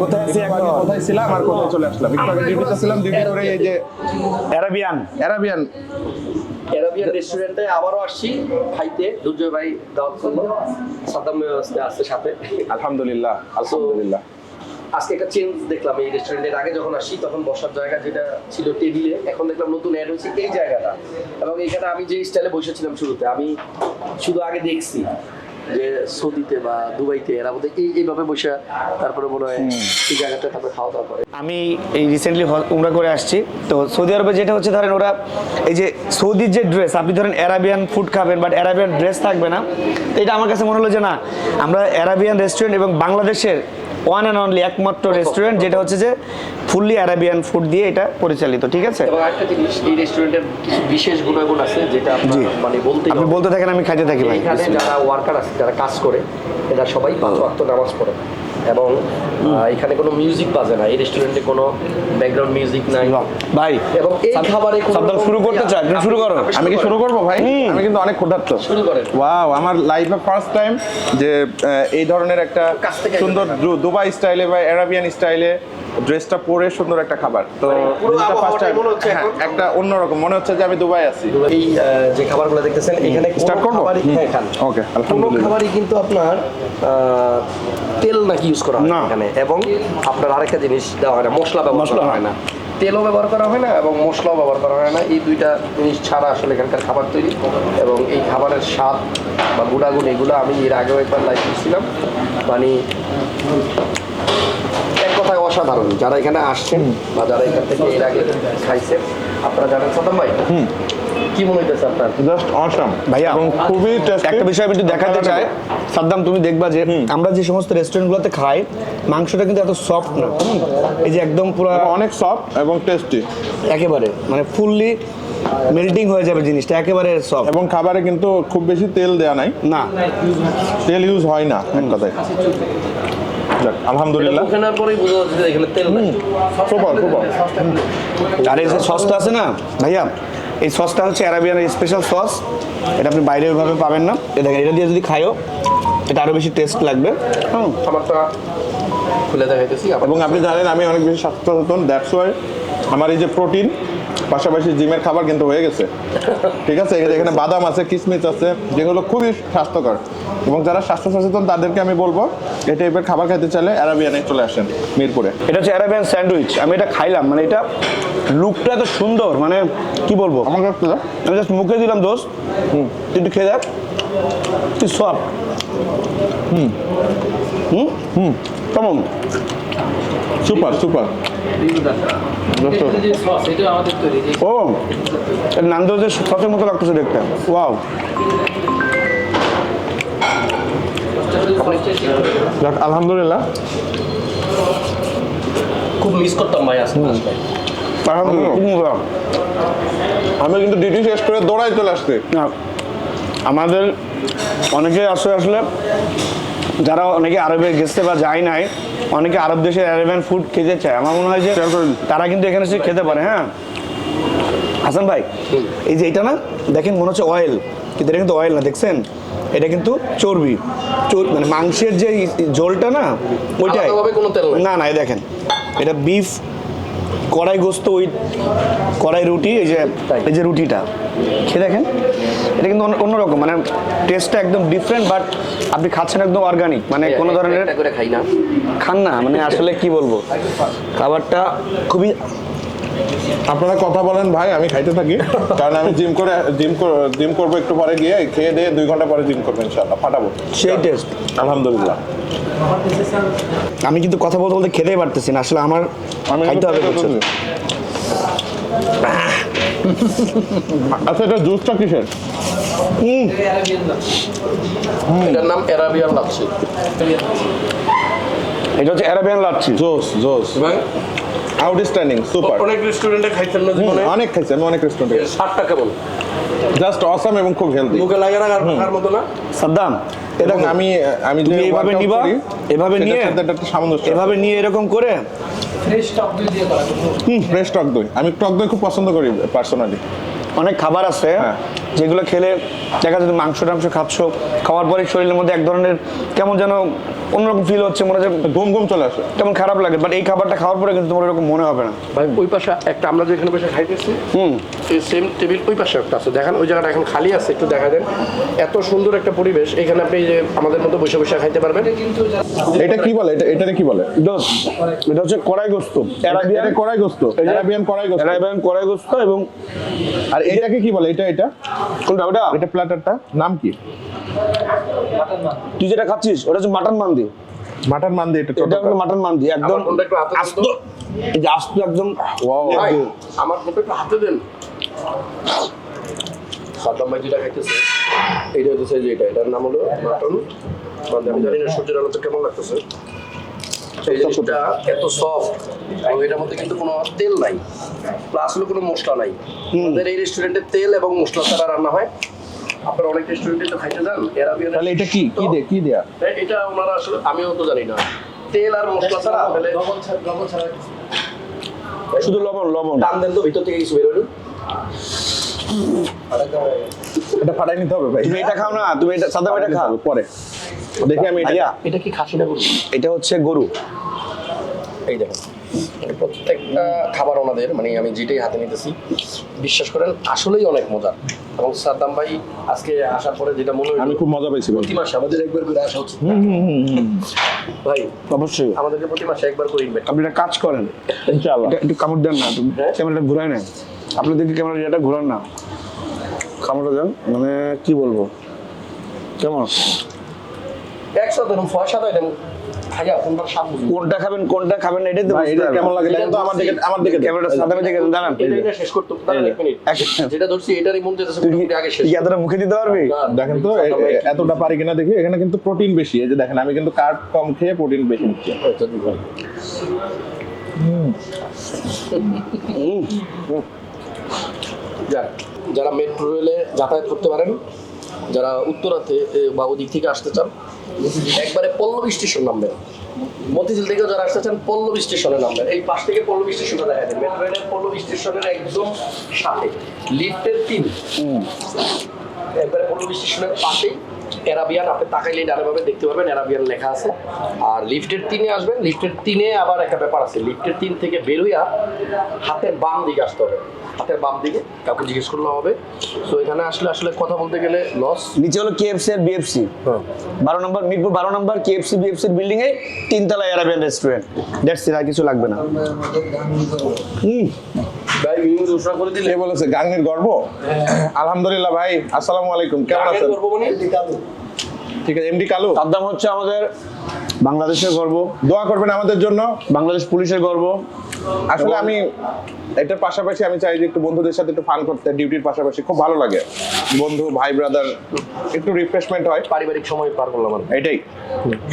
কোথায় আছি এখন? কোথায় ছিলাম আর কোথায় চলে আসলাম? একটু আগে ডিউটিতে ছিলাম, ডিউটি করে এই যে অ্যারাবিয়ান অ্যারাবিয়ান রেস্টুরেন্টে আবারও আসছি খাইতে। দুর্জয় ভাই দাওয়াত করলো, সাদ্দাম আসছে সাথে। আলহামদুলিল্লাহ আলহামদুলিল্লাহ। আজকে একটা চেঞ্জ দেখলাম এই রেস্টুরেন্টের। আগে যখন আসি তখন বসার জায়গা যেটা ছিল টেবিলে, এখন দেখলাম নতুন অ্যাড হয়েছে এই জায়গাটা। এবং এখানে আমি যে স্টাইলে বসেছিলাম শুরুতে, আমি শুধু আগে দেখছি যে সৌদিতে বা দুবাইতে এরা বোধহয় এইভাবে বসে তারপরে মনে হয় এই জায়গাটা তারপরে খাওয়া দাওয়া করে। আমি এই রিসেন্টলি উমরা করে আসছি। তো সৌদি আরবে যেটা হচ্ছে, ধরেন ওরা এই যে সৌদির যে ড্রেস, আপনি ধরেন অ্যারাবিয়ান ফুড খাবেন বাট অ্যারাবিয়ান ড্রেস থাকবে না। তো এটা আমার কাছে মনে হলো যে না, আমরা অ্যারাবিয়ান রেস্টুরেন্ট এবং বাংলাদেশের ওয়ান অ্যান্ড অনলি একমাত্র রেস্টুরেন্ট যেটা হচ্ছে যে ফুললি অ্যারাবিয়ান ফুড দিয়ে এটা পরিচালিত, ঠিক আছে? এবং একটা জিনিস, এই রেস্টুরেন্টের কিছু বিশেষ গুণাগুণ আছে যেটা আপনার মানে আপনি বলতে থাকেন, আমি খাইতে থাকি ভাই। এখানে যারা ওয়ার্কার আছে, যারা কাজ করে, এরা সবাই 5 ওয়াক্ত নামাজ পড়ে। এবং এখানে কোনো মিউজিক বাজে না, এই রেস্টুরেন্টে কোনো ব্যাকগ্রাউন্ড মিউজিক নাই ভাই। এবং এই খাবারে সাদ্দাম শুরু করতে চাই, তুমি শুরু করো। আমি কি শুরু করবো ভাই? আমি কিন্তু অনেক ক্ষুধার্ত। শুরু করেন। ওয়াও, আমার লাইফে ফার্স্ট টাইম যে এই ধরনের একটা কাছ থেকে সুন্দর দুবাই স্টাইলে বা অ্যারাবিয়ান স্টাইলে ড্রেসটা পরে সুন্দর একটা খাবার। তো জিনিসটা ফার্স্ট টাইম একটা অন্যরকম মনে হচ্ছে যে আমি দুবাই আছি। এই যে খাবারগুলো দেখতেছেন এখানে স্টার্ট করবো? ওকে, কোনো আলহামদুলিল্লাহ। খাবারই কিন্তু আপনার তেল নাকি ইউজ করা হয় না এখানে। এবং আপনার আরেকটা জিনিস দেওয়া হয় না, মশলা ব্যবহার করা হয় না, তেলও ব্যবহার করা হয় না এবং মশলাও ব্যবহার করা হয় না। এই দুইটা জিনিস ছাড়া আসলে এখানকার খাবার তৈরি। এবং এই খাবারের স্বাদ বা গুণাগুণ এগুলো আমি এর আগেও একবার লাইভ করছিলাম, মানে এক কথায় অসাধারণ। যারা এখানে আসছেন বা যারা এখান থেকে এর আগে খাইছেন, আপনারা জানেন। সাদ্দাম ভাই, কি মনে হইতেছে আপনার? জাস্ট অসাম ভাইয়া, এবং খুবই টেস্টি। একটা বিষয় আমি একটু দেখাতে চাই সাদ্দাম, তুমি দেখবা যে আমরা যে সমস্ত রেস্টুরেন্টগুলোতে খাই, মাংসটা কিন্তু এত সফট না। এই যে একদম পুরো অনেক সফট এবং টেস্টি একেবারে মানে ফুললি মেল্টিং হয়ে যাবে জিনিসটা, একেবারে সফট। এবং খাবারে কিন্তু খুব বেশি তেল দেওয়া নাই, না তেল ইউজ হয় না এক কথায়। যাক, আলহামদুলিল্লাহ। ওখানের পরেই বোঝা যাচ্ছে যে এখানে তেল নাই। Super super. আর এই যে সসটা আছে না ভাইয়া, এই সসটা হচ্ছে অ্যারাবিয়ান স্পেশাল সস। এটা আপনি বাইরে ওইভাবে পাবেন না। এ দেখেন, এটা দিয়ে যদি খাইও এটা আরও বেশি টেস্ট লাগবে। খাবারটা খুলে দেখাইতেছি। এবং আপনি জানেন আমি অনেক বেশি স্বাস্থ্য সচেতন, দ্যাটস ওয়াই আমার এই যে প্রোটিন পাশাপাশি জিমের খাবার কিন্তু হয়ে গেছে, ঠিক আছে? এখানে বাদাম আছে, কিশমিশ আছে, যেগুলো খুবই স্বাস্থ্যকর। এবং যারা স্বাস্থ্য সচেতন তাদেরকে আমি বলবো এই টাইপের খাবার খেতে চাইলে অ্যারাবিয়ানে চলে আসেন মিরপুরে। এটা হচ্ছে অ্যারাবিয়ান স্যান্ডউইচ। আমি এটা খাইলাম, মানে এটা লুকটা এত সুন্দর, মানে কি বলবো। আমার কাছে আমি জাস্ট মুখে দিলাম দোস্ত, তুই একটু খেয়ে দেখ, তুই সফট। কেমন? Super super. ও, নান্দোজের সসের মতো লাগতেছে দেখতে। ওয়াও, যাক, আলহামদুলিল্লাহ। খুব মিস করতাম ভাই আজকে আসলে। আলহামদুলিল্লাহ। আমি কিন্তু ডিউটি শেষ করে দৌড়াই চলে আসছি। না, আমাদের অনেকে আসলে যারা অনেকে আরবে গেছে বা যায় নাই, অনেকে আরব দেশের অ্যারাবিয়ান ফুড খেতে চায়। আমার মনে হয় যে তারা কিন্তু এখানে এসে খেতে পারে। হ্যাঁ হাসান ভাই, এই যে এটা না দেখেন, মনে হচ্ছে অয়েল, কিন্তু এটা কিন্তু অয়েল না, দেখছেন? এটা কিন্তু চর্বি, মানে মাংসের যে ঝোলটা না ওইটাই। আলাদাভাবে কোনো তেল নাই। না না, এই দেখেন, এটা বিফ কড়াই গোস্ত, ওই কড়াই রুটি, এই যে রুটিটা খেয়ে দেখেন, এটা কিন্তু অন্যরকম, মানে টেস্টটা একদম ডিফারেন্ট। বাট আপনি খাচ্ছেন একদম অর্গানিক, মানে কোনো ধরনের একটা করে খাই না। খান না, মানে আসলে কি বলবো, খাবারটা খুবই। আপনারা কথা বলেন ভাই, আমি খাইতে থাকি, কারণ আমি জিম করবো একটু পরে, গিয়ে খেয়ে দিয়ে 2 ঘন্টা পরে জিম করবো ইনশাআল্লাহ, ফাটাবো সেই টেস্ট। আলহামদুলিল্লাহ। আমি কিন্তু কথা বলতে বলতে খেতেই পারতেছি না, আসলে আমার খাইতে হবে। আচ্ছা, এটা জুসটা কিসের? এটার নাম অ্যারাবিয়ান লাচ্ছি। এটা হচ্ছে অ্যারাবিয়ান লাচ্ছি। জোস আউটস্ট্যান্ডিং, সুপার। অনেক রেস্টুরেন্টে খাইছেন না জীবনে? অনেক খাইছি আমি, অনেক রেস্টুরেন্টে। স্বাদটা কেমন? জাস্ট অসাম এবং খুব হেলদি। মুখে লাগে না আর মতো না? সাদ্দাম, এটা এবং আমি যে তুমি এভাবে workout নিবা, করি, এভাবে সেটার নিয়ে সাথে একটা সামঞ্জস্য। এভাবে নিয়ে এরকম করে ফ্রেশ টক দই, আমি টক দই খুব পছন্দ করি পার্সোনালি। অনেক খাবার আছে হ্যাঁ। যেগুলো খেলে দেখা যায় মাংস টাংস খাচ্ছ, খাওয়ার পরে শরীরের মধ্যে এক ধরনের কেমন যেন অন্যরকম ফিল হচ্ছে, মনে হচ্ছে ঘুম ঘুম চলে আসে। কেমন খারাপ লাগে, বাট এই খাবারটা খাওয়ার পরে কিন্তু তোমার এরকম মনে হবে না। ভাই ওই পাশে একটা আমরা যেখানে বসে খাইতেছি এই সেম টেবিল ওই পাশে একটা আছে, দেখেন ওই জায়গাটা এখন খালি আছে, একটু দেখা দেন। এত সুন্দর একটা পরিবেশ, এখানে আপনি যে আমাদের মতো বসে বসে খাইতে পারবেন। এটা কি বলে, এটাকে কি বলে? দোস্ত, এটা হচ্ছে কড়াই গোস্ত, এটা কড়াই গোস্ত, অ্যারাবিয়ান কড়াই গোস্ত। অ্যারাবিয়ান কড়াই গোস্ত। এবং আর এটাকে কি বলে? এটা কোনটা ওটা? এটা প্ল্যাটারটা নাম কি? তুই যেটা খাচ্ছিস ওটা হচ্ছে মাটন মান্দি। মাটন মান্দি। এটা এটা হলো মাটন মান্দি, একদম আমার ফোনটা একটু হাতে দেন আস্ত, তো। এই যে আস্ত একদম। Wow. ভাই, আমার ফোনটা একটু হাতে দেন। সাদ্দাম ভাই যেটা খাইতেছে এইটা হচ্ছে যে এটার নাম হলো মাটন মান্দি। আমি জানি না সূর্যের আলোতে কেমন লাগতেছে। এই জিনিসটা এত সফট এবং এটার মধ্যে কিন্তু কোনো তেল নাই, প্লাস হলো কোনো মশলা নাই। আমাদের এই রেস্টুরেন্টে তেল এবং মশলা ছাড়া রান্না হয়। আপনারা অনেক রেস্টুরেন্টে তো খাইতে যান এরাবিয়ান। তাহলে এটা কি কি দেয়া? এটা ওনারা আসলে আমিও তো জানি না, তেল আর মশলা ছাড়া। তাহলে শুধু লবণ। টান দেন তো ভিতর থেকে কিছু বেরোলো। এটা ফাটাই নিতে হবে ভাই। তুমি এটা খাও না, তুমি এটা সাদা এটা খাও পরে দেখি আমি এটা। ভাইয়া, এটা কি খাসি না গরু? এটা হচ্ছে গরু। এই দেখুন প্রত্যেকটা খাবার ওনাদের, মানে আমি যেটাই হাতে নিতেছি বিশ্বাস করেন আসলেই অনেক মজা। এবং সাদ্দাম ভাই আজকে আসার পরে যেটা মনে হয় আমি খুব মজা পেয়েছি ভাই। প্রতি মাসে আমাদের একবার করে আসা হচ্ছে ভাই, অবশ্যই আমাদেরকে প্রতি মাসে একবার করে ইনভাইট। আপনি একটা কাজ করেন, ইনশাআল্লাহ। এটা একটু কামড় দেন না, হ্যাঁ? ক্যামেরাটা ঘুরায় নেন। আপনাদেরকে ক্যামেরা এটা ঘুরান না, কামড়টা দেন। মানে কি বলবো, কেমন একসাথে ধরুন ফয়সা দেয় দেন খাইয়া কোনটা স্বাদ বুঝুন। কোনটা খাবেন না এটাই তো ভাই বুঝতে এটা হবে। কেমন লাগে দেখেন তো। আমার দিকে ক্যামেরাটা সাদা দিকে দাঁড়ান। এটা শেষ করতে দাঁড়ান এক মিনিট। যেটা ধরছি এটারই মন যেতেছে তুই মোটামুটি আগে শেষ। কি এতটা মুখে দিতে পারবি? দেখেন তো এতটা পারি কিনা দেখি। এখানে কিন্তু প্রোটিন বেশি। এই যে দেখেন আমি কিন্তু কার্ব কম খেয়ে প্রোটিন বেশি নিচ্ছি। যাক, যারা মেট্রো রেলে যাতায়াত করতে পারেন, যারা উত্তরাতে বা ওদিক থেকে আসতে চান, একবারে পল্লবী স্টেশন নামবেন। মতিঝিল থেকে যারা আসতে চান পল্লবী স্টেশনে নামবেন। এই পাশ থেকে পল্লবী স্টেশনটা দেখা যায়। মেট্রো রেলের পল্লবী স্টেশনের একদম সাথে লিফটের 3 একবারে পল্লবী স্টেশনের পাশেই অ্যারাবিয়ান। আপনি তাকাইলে ডানে ভাবে দেখতে পারবেন অ্যারাবিয়ান লেখা আছে। আর লিফটের 3-এ আসবেন। লিফটের 3-এ আবার একটা ব্যাপার আছে, লিফটের 3 থেকে বের হইয়া হাতের বাম দিকে আসতে হবে। হাতের বাম দিকে কাউকে জিজ্ঞেস করলে হবে। সো এখানে আসলে কথা বলতে গেলে লস। নিচে হলো কেএফসি আর বিএফসি, 12 নম্বর মিরপুর 12 নম্বর কেএফসি বিএফসির বিল্ডিং এ 3 তলা অ্যারাবিয়ান রেস্টুরেন্ট। দ্যাটস ইট, আর কিছু লাগবে না। ভাই মিনু ঘোষণা করে দিলে কে বলেছে গাঙ্গের গর্ব? আলহামদুলিল্লাহ ভাই, আসসালামু আলাইকুম, কেমন আগে আছেন? করবো মানে ঠিক আছে। এমডি কালু, সাদ্দাম হচ্ছে আমাদের বাংলাদেশের গর্ব, দোয়া করবেন আমাদের জন্য। বাংলাদেশ পুলিশের গর্ব। আসলে আমি এটার পাশাপাশি আমি চাই যে একটু বন্ধুদের সাথে একটু ফান করতে, ডিউটির পাশাপাশি খুব ভালো লাগে। বন্ধু ভাই ব্রাদার একটু রিফ্রেশমেন্ট হয়, পারিবারিক সময় পার করলাম আমি। এটাই।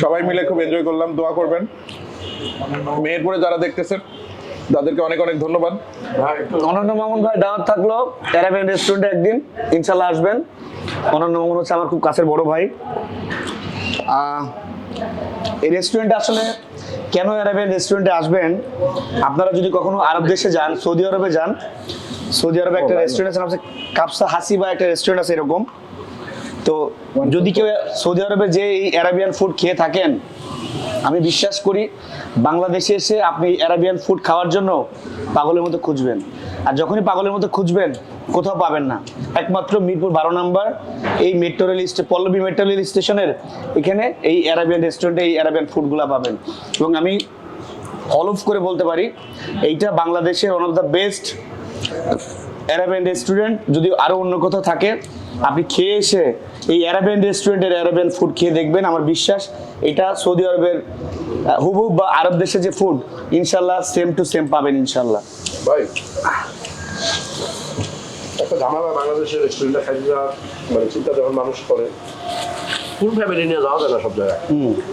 সবাই মিলে খুব এনজয় করলাম। দোয়া করবেন। মেহেরপুরে যারা দেখতেছেন তাদেরকে অনেক অনেক ধন্যবাদ। ভাই একটু অনন্য মামুন ভাই দাওয়াত থাকলো অ্যারাবিয়ান রেস্টুরেন্টে একদিন, ইনশাল্লাহ আসবেন। অনন্য মামুন হচ্ছে আমার খুব কাছের বড় ভাই। এই রেস্টুরেন্টে আসলে কেন অ্যারাবিয়ান রেস্টুরেন্টে আসবেন, আপনারা যদি কখনো আরব দেশে যান, সৌদি আরবে যান, সৌদি আরবে একটা রেস্টুরেন্ট আছে, নাম হচ্ছে কাবসা হাসিবা, একটা রেস্টুরেন্ট আছে এরকম। তো যদি কেউ সৌদি আরবে যে এই অ্যারাবিয়ান ফুড খেয়ে থাকেন, আমি বিশ্বাস করি বাংলাদেশে এসে আপনি অ্যারাবিয়ান ফুড খাওয়ার জন্য পাগলের মতো খুঁজবেন। আর যখনই পাগলের মতো খুঁজবেন কোথাও পাবেন না, একমাত্র মিরপুর 12 নম্বর এই metro rail Pallabi metro rail স্টেশনের এখানে এই অ্যারাবিয়ান রেস্টুরেন্টে এই অ্যারাবিয়ান ফুডগুলো পাবেন। এবং আমি হলফ করে বলতে পারি এইটা বাংলাদেশের one of the best Arabian restaurant. যদি আরও অন্য কোথাও থাকে আপনি খেয়ে এসে এই অ্যারাবিয়ান রেস্টুরেন্টের অ্যারাবিয়ান ফুড খেয়ে দেখবেন, আমার বিশ্বাস এটা সৌদি আরবের হুবহু বা আরব দেশে যে ফুড ইনশাল্লাহ সেম টু সেম পাবেন ইনশাল্লাহ। ভাই একটা ঝামেলা বাংলাদেশের রেস্টুরেন্টে খাইতে যাওয়ার মানে চিন্তা যখন মানুষ করে, ফুল ফ্যামিলি নিয়ে যাওয়া যায় না সব জায়গায়,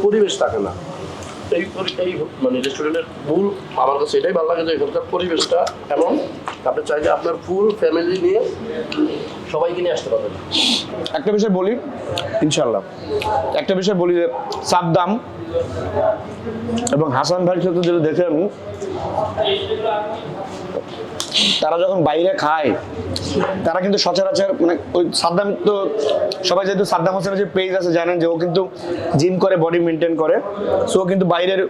পরিবেশ থাকে না। এই মানে রেস্টুরেন্টের মূল আমার কাছে এটাই ভালো লাগে যে এখানকার পরিবেশটা এমন আপনি চাইলে আপনার ফুল ফ্যামিলি নিয়ে সবাইকে নিয়ে আসতে পারবেন। একটা বিষয় বলি ইনশাল্লাহ, একটা বিষয় বলি যে সাদ্দাম এবং হাসান ভাইয়ের সাথে যেটা দেখে আমি তারা যখন বাইরে খায় তারা কিন্তু সচরাচর মানে ওই সাদ্দাম তো সবাই যেহেতু সাদ্দাম হোসেনের যে পেজ আছে জানেন যে ও কিন্তু জিম করে বডি মেনটেন করে, সো ও কিন্তু বাইরের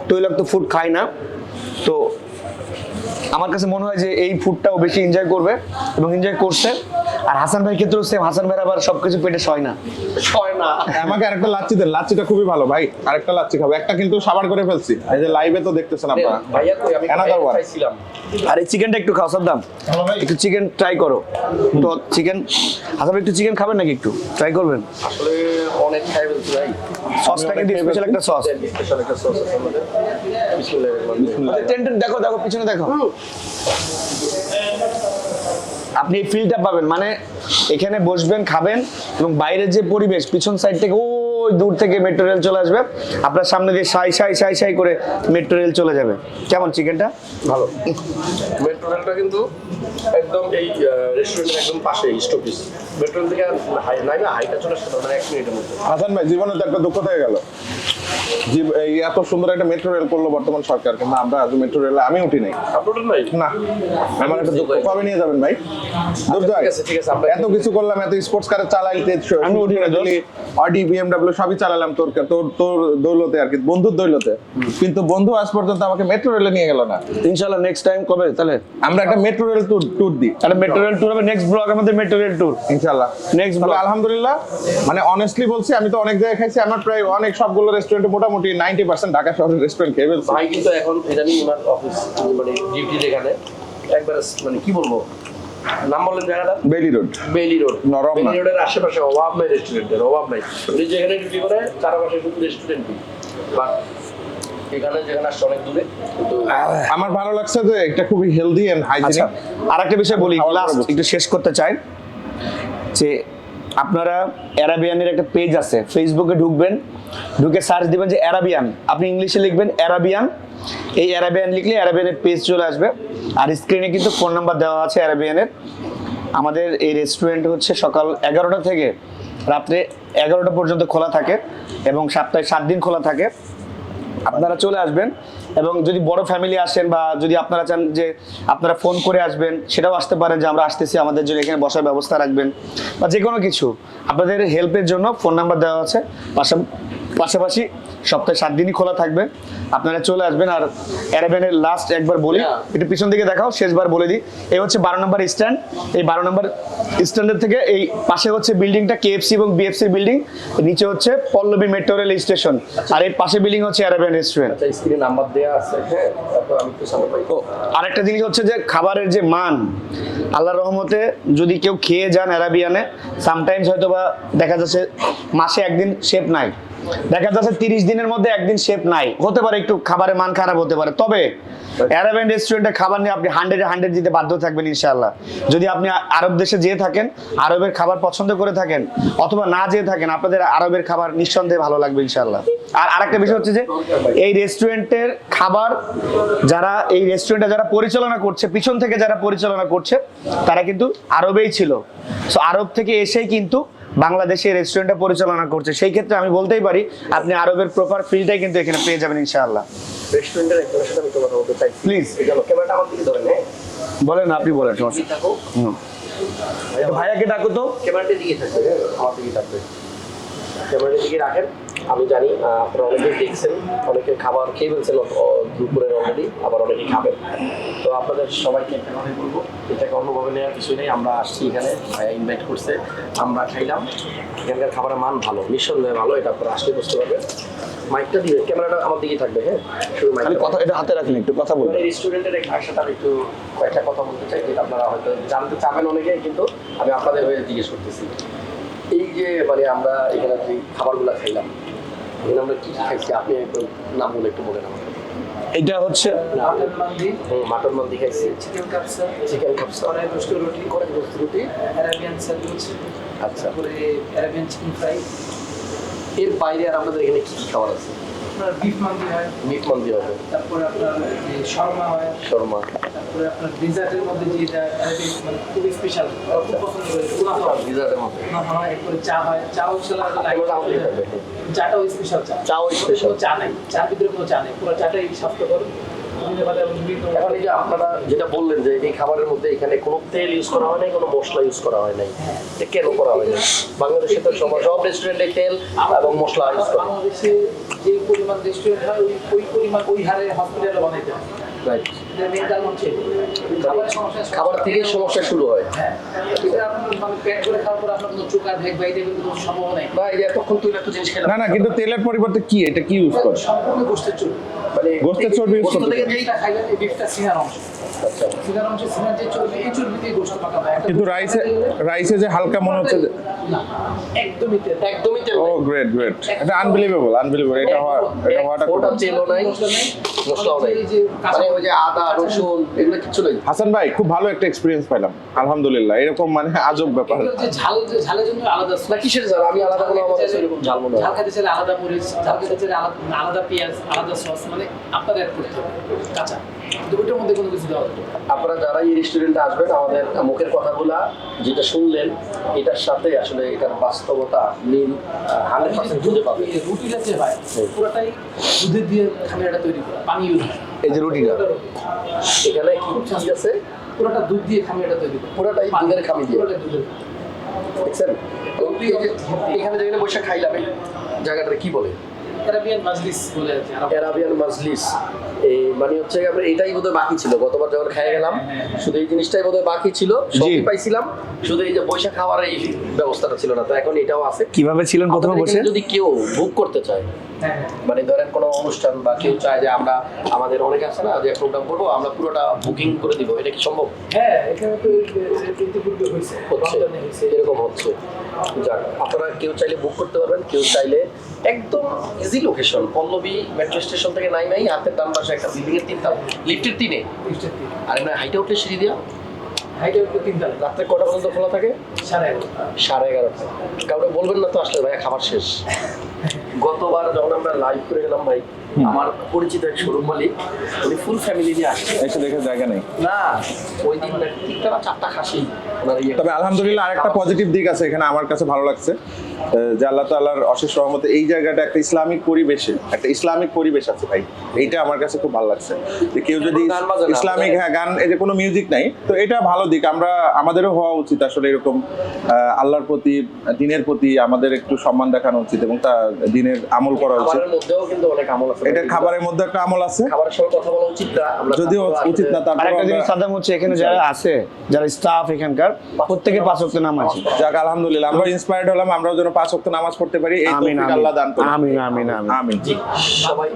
তৈলাক্ত ফুড খায় না। তো আমার কাছে মনে হয় যে এই ফুডটাও বেশি এনজয় করবে এবং এনজয় করছে। আর হাসান ভাই ক্ষেত্রেও সেম, হাসান ভাই আবার সবকিছু পেটে সয় না। আমাকে আরেকটা লাচ্ছি দেন, লাচ্ছিটা খুবই ভালো ভাই, আরেকটা লাচ্ছি খাবো। একটা কিন্তু সাবার করে ফেলছি, এই যে লাইভে তো দেখতেছেন আপনারা। ভাইয়া কই আমি Another one. খাইছিলাম। আর এই চিকেনটা একটু খাও সাদ্দাম, একটু চিকেন ট্রাই করো। তো চিকেন হাসান ভাই একটু চিকেন খাবেন নাকি, একটু ট্রাই করবেন? আসলে অনেক খাই বলছি ভাই। সসটা কিন্তু স্পেশাল একটা সস। স্পেশাল একটা সস আছে আমাদের। বিসমিল্লাহির টেন্টেন দেখো, দেখো পিছনে দেখো। আপনি এই ফিলটা পাবেন, মানে এখানে বসবেন খাবেন এবং বাইরের যে পরিবেশ পিছন সাইড থেকে ওই দূর থেকে মেট্রো রেল চলে আসবে, আপনার সামনে দিয়ে সাই সাই সাই সাই করে মেট্রো রেল চলে যাবে। কেমন চিকেনটা? ভালো। মেট্রো রেলটা কিন্তু একদম এই রেস্টুরেন্টের একদম পাশে স্টপেজ। মেট্রো রেল থেকে হাইটা চলে আসতে মানে 1 মিনিটের মধ্যে। হাসান ভাই জীবনে তো একটা দুঃখ থেকে গেল, এই এত সুন্দর একটা মেট্রো রেল করলো বর্তমান সরকার, কিন্তু আমরা আজ মেট্রো রেলে আমি উঠি নাই। আপনাদের নাই? না, আমার একটা দুঃখ। কবে নিয়ে যাবেন ভাই? দুর্জয়, ঠিক আছে আমরা এত কিছু করলাম, এত স্পোর্টস কারে চালাইতে আমি উঠি না, অডি বিএমডব্লিউ সবই চালালাম তোর তোর তোর দৌলতে আর কি, বন্ধুর দৌলতে, কিন্তু বন্ধু আজ পর্যন্ত আমাকে মেট্রো রেলে নিয়ে গেল না। ইনশাআল্লাহ নেক্সট টাইম কবে তাহলে আমরা একটা মেট্রো রেল ট্যুর দিই। তাহলে মেট্রো রেল ট্যুর হবে, নেক্সট ব্লগ আমাদের মেট্রো রেল ট্যুর ইনশাআল্লাহ নেক্সট তবে ব্লগ। আলহামদুলিল্লাহ, মানে অনেস্টলি বলছি, আমি তো অনেক জায়গায় খাইছি, আমার প্রায় অনেক সবগুলো রেস্টুরেন্টে মোটামুটি 90% ঢাকা শহরের রেস্টুরেন্ট খেয়ে ফেলছি। ভাই কিন্তু এখন ইদানিং আমার অফিস মানে ডিউটি যেখানে একবার মানে কি বলবো নাম বলেন জায়গাটা? বেলি রোড। বেলি রোড। নরম না। বেলি রোডের আশেপাশে অভাব নাই রেস্টুরেন্টের, অভাব নাই। উনি যেখানে ডিউটি করে চারপাশে শুধু রেস্টুরেন্ট, বাট এখানে যেখানে আসছে অনেক দূরে। কিন্তু আমার ভালো লাগছে যে এটা খুবই হেলদি এন্ড আচ্ছা, হাইজিনিক। আরেকটা বিষয় বলি, খাওয়ার লাস্ট পরে একটু শেষ করতে চাই যে আপনারা অ্যারাবিয়ানের একটা পেজ আছে, ফেসবুকে ঢুকবেন, ঢুকে সার্চ দিবেন যে অ্যারাবিয়ান, আপনি ইংলিশে লিখবেন অ্যারাবিয়ান, এই অ্যারাবিয়ান লিখলে অ্যারাবিয়ানের পেজ চলে আসবে। আর স্ক্রিনে কিন্তু ফোন নাম্বার দেওয়া আছে অ্যারাবিয়ানের। আমাদের এই রেস্টুরেন্ট হচ্ছে সকাল 11টা থেকে রাত্রে 11টা পর্যন্ত খোলা থাকে এবং সপ্তাহে 7 দিন খোলা থাকে। আপনারা চলে আসবেন এবং যদি বড় ফ্যামিলি আসেন বা যদি আপনারা চান যে আপনারা ফোন করে আসবেন, সেটাও আসতে পারেন যে আমরা আসতেছি, আমাদের জন্য এখানে বসার ব্যবস্থা রাখবেন বা যে কোনো কিছু আপনাদের হেল্পের জন্য ফোন নাম্বার দেওয়া আছে। পাশাপাশি সপ্তাহে 7 দিনই খোলা থাকবে, আপনারা চলে আসবেন। আর অ্যারাবিয়ানের লাস্ট একবার বলি, একটু পিছন দিকে দেখাও, শেষবার বলে দিই, এই হচ্ছে 12 নম্বর স্ট্যান্ড। এই 12 নম্বর স্ট্যান্ডের থেকে এই পাশে হচ্ছে বিল্ডিংটা কেএফসি এবং বিএফসির বিল্ডিং, নিচে হচ্ছে পল্লবী মেট্রো রেল স্টেশন, আর এর পাশে বিল্ডিং হচ্ছে অ্যারাবিয়ান রেস্টুরেন্ট। আচ্ছা, স্ক্রিনে নাম্বার দেওয়া আছে, হ্যাঁ, তারপর আমি একটু সামনে পাই। আরেকটা জিনিস হচ্ছে যে খাবারের যে মান, আল্লাহর রহমতে যদি কেউ খেয়ে যান অ্যারাবিয়ানে, সামটাইমস হয়তো বা দেখা যাচ্ছে মাসে একদিন শেফ নাই, দেখা যাচ্ছে 30 দিনের মধ্যে একদিন শেফ নাই, হতে পারে একটু খাবারের মান খারাপ হতে পারে, তবে অ্যারাবিয়ান রেস্টুরেন্টে খাবার নিয়ে আপনি 100 দিতে বাধ্য থাকবেন ইনশাআল্লাহ। যদি আপনি আরব দেশে যেয়ে থাকেন, আরবের খাবার পছন্দ করে থাকেন, অথবা না যেয়ে থাকেন, আপনাদের আরবের খাবার নিঃসন্দেহে ভালো লাগবে ইনশাআল্লাহ। আর আরেকটা বিষয় হচ্ছে যে এই রেস্টুরেন্টের খাবার যারা পরিচালনা করছে, পিছন থেকে যারা পরিচালনা করছে, তারা কিন্তু আরবেই ছিল। সো আরব থেকে এসেই কিন্তু বাংলাদেশে রেস্টুরেন্টটা পরিচালনা করছে। সেই ক্ষেত্রে আমি বলতেই পারি আপনি আরবের প্রপার ফিলটাই কিন্তু এখানে পেয়ে যাবেন ইনশাআল্লাহ। রেস্টুরেন্টের একজনের সাথে আমি একটু কথা বলতে চাই, প্লিজ ক্যামেরাটা আমার দিকে ধরেন, হ্যাঁ বলেন, আপনি বলেন। দিকে থাকো, ভাইয়াকে ডাকো তো। ক্যামেরাটির দিকে থাকবে, হ্যাঁ আমার দিকে থাকবে, ক্যামেরাটির দিকে রাখেন। আমি জানি আপনারা অনেকেই দেখছেন, অনেকে খাবার খেয়ে ফেলছেন দুপুরের অলরেডি, আবার অনেকেই খাবেন। তো আপনাদের সবাইকে একটা কথাই বলবো, এটাকে অন্যভাবে নেওয়ার কিছুই নেই। আমরা আসছি এখানে, ভাইয়া ইনভাইট করছে, আমরা খাইলাম, এখানকার খাবারের মান ভালো, নিঃসন্দেহে ভালো, এটা আপনারা আসলে বুঝতে পারবেন। মাইকটা দিবে, ক্যামেরাটা আমার দিকে থাকবে, হ্যাঁ শুধু আমি কথা এটা হাতে রাখেন, একটু কথা বলুন। রেস্টুরেন্টের সাথে আমি একটু কয়েকটা কথা বলতে চাই, যেটা আপনারা হয়তো জানতে চাবেন অনেকেই, কিন্তু আমি আপনাদের হয়ে জিজ্ঞেস করতেছি। এই যে মানে আমরা এখানে যে খাবারগুলো খাইলাম, এখানে আমরা কি কি খাইছি, আপনি একটু নামগুলো একটু বলেন আমাকে। এটা হচ্ছে মাটন মান্দি খাইছি, চিকেন কাপসা, চিকেন কাপসা, কড়াই রোস্ট রুটি, কড়াই রোস্ট রুটি, অ্যারাবিয়ান স্যান্ডউইচ, আচ্ছা। তারপরে অ্যারাবিয়ান চিকেন ফ্রাই। এর বাইরে আর আপনাদের এখানে কি কি খাবার আছে? আপনার বিফ মান্দি হয়, মিট মান্দি হবে, তারপরে আপনার যে শর্মা হয়, শর্মা, তারপরে আপনার ডেজার্টের মধ্যে যেটা অ্যারাবিক মানে খুবই স্পেশাল, খুব পছন্দ করে উনাফা হয়, ডিজার্টের মধ্যে উনাফা হয়, এরপরে চা হয়, চাও ইনশাআল্লাহ এগুলো আমাদের থাকবে। চাটাও স্পেশাল চা, চাও স্পেশাল, কোনো চা নাই, চার ভিতরে কোনো চা নেই, পুরো চাটাই স্বাস্থ্যকর, খুবই দিনের বেলা এবং বিভিন্ন এখন এই যে আপনারা যেটা বললেন যে এই খাবারের মধ্যে এখানে কোনো তেল ইউজ করা হয় নাই, কোনো মশলা ইউজ করা হয় নাই, এটা কেন করা হয় না? বাংলাদেশে তো সব রেস্টুরেন্টে তেল এবং মশলা ইউজ করে। বাংলাদেশে যে পরিমাণ রেস্টুরেন্ট হয় ওই পরিমাণ ওই হারে হসপিটালে বানাইতে হয়। রাইট, এটার মেন কারণ হচ্ছে খাবারের সমস্যা। খাবার থেকে সমস্যা শুরু হয়। হ্যাঁ, এটা আপনার মানে পেট করে খাওয়ার পর আপনার কোনো চোখা ভেগ বা এই টাইপের কোনো সম্ভাবনা নেই। বা এই যে এতক্ষণ তুই একটা জিনিস খেলাম, না না, কিন্তু তেলের পরিবর্তে কি এটা কি ইউজ করে? সম্পূর্ণ গোষ্ঠের চর্বি। মানে গোস্তের চর্বি use গোস্ত করতে থেকে পারে। যেই যেটা খাইলেন এই বিফটা সিনার অংশ। আচ্ছা, সিনার অংশে সিনার যে চর্বি, এই চর্বি দিয়ে গোশত পাকা হয়। একটা কিন্তু গোশত রাইসে যে হালকা মনে হচ্ছে যে না, একদমই তেল। একদমই তেল ও নেই। গ্রেট গ্রেট, এটা আনবিলিভেবল এটা হওয়াটা ওটা খুব- তেলও নাই, মশলাও নাই, এই যে কাঁচা মানে ওই যে আদা রসুন এগুলো কিচ্ছু নেই। হাসান ভাই খুব ভালো একটা এক্সপিরিয়েন্স পেলাম আলহামদুলিল্লাহ, এরকম মানে আজব ব্যাপার। এগুলো যে ঝালের জন্য আলাদা না কিসের ঝাল, আমি আলাদা কোনো আমাদের সেরকম ঝাল মনে হয় ঝাল না। খেতে চাইলে আলাদা মরিচ, ঝাল খেতে চাইলে আলাদা পেঁয়াজ, আলাদা সস, মানে আপনার অ্যাড করতে হবে কাঁচা, কিন্তু ওইটার মধ্যে কোনো কিছু দেওয়া হবে না। আপনারা যারা এই রেস্টুরেন্টে আসবেন, আমাদের মুখের কথাগুলা যেটা শুনলেন এটার সাথে আসলে এটার বাস্তবতা মিল 100% খুঁজে পাবেন। এই রুটিটা যে হয় পুরোটাই দুধের দিয়ে খামিরাটা তৈরি করা, পানি ইউজ হয়। এই যে রুটিটা এখানে কি কি আছে? পুরোটা দুধ দিয়ে খামিরাটা তৈরি করা, পুরোটাই দুধের খামি দিয়ে। পুরোটাই দুধের। দেখছেন? এই যে এখানে যেখানে বসে খাইলাম, এই জায়গাটা কি বলে? আরাবিয়ান মাজলিস বলে আছে অ্যারাবিয়ান মাজলিস। এই মানে হচ্ছে আমরা এটাই বোধহয় বাকি ছিল, গতবার যখন খেয়ে গেলাম শুধু এই জিনিসটাই বোধহয় বাকি ছিল, সবই পাইছিলাম, শুধু এই যে বৈশা খাওয়ার এই ব্যবস্থাটা ছিল না। তো এখন এটাও আছে। কিভাবে ছিলেন প্রথমে আমাদের বসে? এখানে যদি কেউ বুক করতে চায়, হ্যাঁ, মানে ধরেন কোনো অনুষ্ঠান বা কেউ চায় যে আমরা আমাদের অনেকে আছে না যে প্রোগ্রাম করবো, আমরা পুরোটা বুকিং করে দিব, এটা কি সম্ভব? হ্যাঁ, এখানে তো ইতিপূর্বে হয়েছে, হচ্ছে, রমজানে হয়েছে। এরকম হচ্ছে। যাক, আপনারা কেউ চাইলে বুক করতে পারবেন, কেউ চাইলে একদম easy location, Pallabi metro station থেকে নাই হাতের ডান পাশে একটা বিল্ডিং এর 3 তলা, লিফটের 3-এ, লিফটের দিকে। আর এমনি হাইটে উঠলে সিঁড়ি দিয়া। হাইটে উঠলে 3 তলা, রাত্রে কটা পর্যন্ত খোলা থাকে? 11:30। 11:30। কাউকে বলবেন না তো আসলে ভাই খাবার শেষ। গতবার যখন আমরা লাইভ করে গেলাম ভাই, আমার পরিচিত এক শোরুম মালিক, উনি ফুল ফ্যামিলি নিয়ে আসছে। এসে দেখে জায়গা নেই। না, ওই দিন 3টা না 4টা খাসি ওনার তবে আলহামদুলিল্লাহ আরেকটা পজিটিভ দিক আছে এখানে আমার কাছে ভালো লাগছে, যে আল্লাহ তাআলার অশেষ রহমতে এই জায়গাটা একটা ইসলামিক পরিবেশ আছে ভাই, এইটা আমার কাছে খুব ভালো লাগছে। যে কেউ যদি গান বাজে না, ইসলামিক গান, এই যে কোনো মিউজিক নাই, তো এটা ভালো দিক। আমাদেরও হওয়া উচিত আসলে এরকম, আল্লাহর প্রতি, দিনের প্রতি আমাদের একটু সম্মান দেখানো উচিত এবং তা দিনের আমল করা উচিত। খাবারের মধ্যেও কিন্তু অনেক আমল আছে। এটা খাবারের মধ্যে একটা আমল আছে, খাবারের সঙ্গে কথা বলা উচিত না, আমরা যদিও উচিত না, তারপর আরেকটা জিনিস সাদ্দাম হচ্ছে এখানে যারা আছে, যারা স্টাফ এখানকার, প্রত্যেকে 5 ওয়াক্ত নামাজ। যাক আলহামদুলিল্লাহ আমরা ইন্সপায়ার্ড হলাম, আমরাও যেন 5 ওয়াক্ত নামাজ পড়তে পারি, এই আমিন তৌফিক আল্লাহ দান করুন। আমিন আমিন আমিন আমিন। জি, সবাই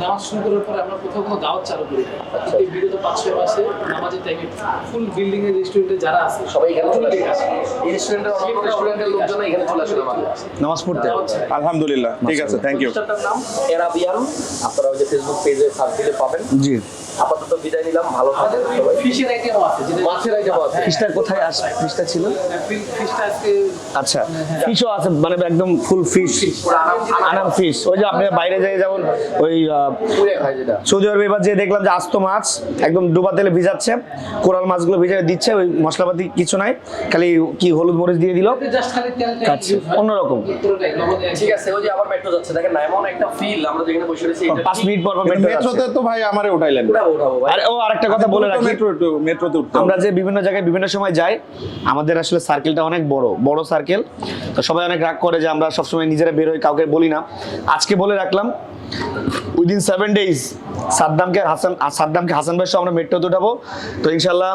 নামাজ শুরু করার পরে আমরা কোথাও কোনো দাওয়াত চালু করি না। এই বিগত 5-6 মাসে নামাজের টাইমে ফুল বিল্ডিং এর রেস্টুরেন্টে যারা আছে সবাই এখানে চলে আসে। এই রেস্টুরেন্টের অন্য রেস্টুরেন্টের লোকজন এখানে চলে আসে আমাদের। নামাজ পড়তে। দাওয়াত চাই। আলহামদুলিল্লাহ, ঠিক আছে, থ্যাংক ইউ। প্রতিষ্ঠানটার নাম অ্যারাবিয়ান, আপনারা ওই যে ফেসবুক পেজে সার্চ দিলে পাবেন। জি। আপাতত বিদায় নিলাম, ভালো থাকেন সবাই। ফিশের আইটেমও আছে, যেটা মাছের আইটেম আছে। ফিশটা কোথায় ফিশটা ছিল? ফিশটা আজকে আচ্ছা, ফিশও আছে, মানে একদম ফুল ফিশ, আনাম ফিশ। ওই যে আপনি বাইরে যাই যেমন ওই পুরে খায় যেটা। সৌদি আরবে এবার যে দেখলাম যে আস্ত মাছ একদম ডুবা তেলে ভিজাচ্ছে, কোরাল মাছগুলো ভিজে দিচ্ছে, ওই মশলাপাতি কিছু নাই, খালি কি হলুদ মরিচ দিয়ে দিল, জাস্ট খালি তেল খাচ্ছে অন্যরকম। পুরোটাই লবণে ঠিক আছে, ওই যে আবার মেট্রো যাচ্ছে, দেখেন না এমন একটা ফিল, আমরা যেখানে বসে রয়েছি এটা 5 মিনিট পর পর মেট্রো যাচ্ছে। মেট্রোতে তো ভাই আমারে উঠাইলেন। উঠাবো ভাই। আর আরেকটা কথা বলে রাখি, মেট্রোতে উঠতে আমরা যে বিভিন্ন জায়গায় বিভিন্ন সময় যাই, আমাদের আসলে সার্কেলটা অনেক বড় সার্কেল, তো সবাই অনেক রাগ করে যে আমরা সবসময় নিজেরা বের হই, কাউকে বলি না। আজকে বলে রাখলাম, উইদিন 7 ডেজ সাদ্দামকে হাসান ভাই সহ আমরা মেট্রোতে উঠাবো। তো ইনশাল্লাহ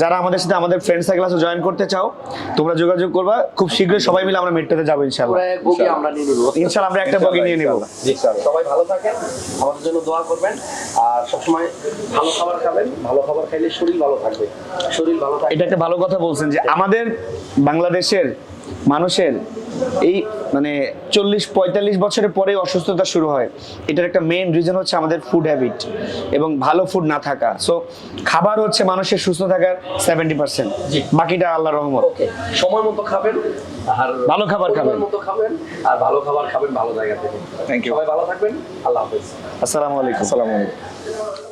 যারা আমাদের সাথে আমাদের ফ্রেন্ড সার্কেল আছে জয়েন করতে চাও, তোমরা যোগাযোগ করবা, খুব শীঘ্রই সবাই মিলে আমরা মেট্রোতে যাবো ইনশাল্লাহ। পুরো এক বগি আমরা নিয়ে নিব। ইনশাল্লাহ আমরা একটা বগি নিয়ে নেবো। জি স্যার, সবাই ভালো থাকেন, আমাদের জন্য দোয়া করবেন, আর সবসময় ভালো খাবার খাবেন। ভালো খাবার খাইলে শরীর ভালো থাকবে, শরীর ভালো থাকবে। এটা একটা ভালো কথা বলছেন যে আমাদের বাংলাদেশের মানুষের এই মানে 40-45 বছরের পরে অসুস্থতা শুরু হয়, এটার একটা মেইন রিজন হচ্ছে আমাদের ফুড হ্যাবিট এবং ভালো ফুড না থাকা। সো খাবার হচ্ছে মানুষের সুস্থ থাকার 70%, জি। বাকিটা আল্লাহর রহমত। ওকে, সময় মতো খাবেন, আর ভালো খাবার খাবেন। পরিমাণ মতো খাবেন, আর ভালো খাবার খাবেন ভালো জায়গা থেকে। Thank you. সবাই ভালো থাকবেন, আল্লাহ হাফেজ। আসসালামু আলাইকুম। আসসালামু আলাইকুম।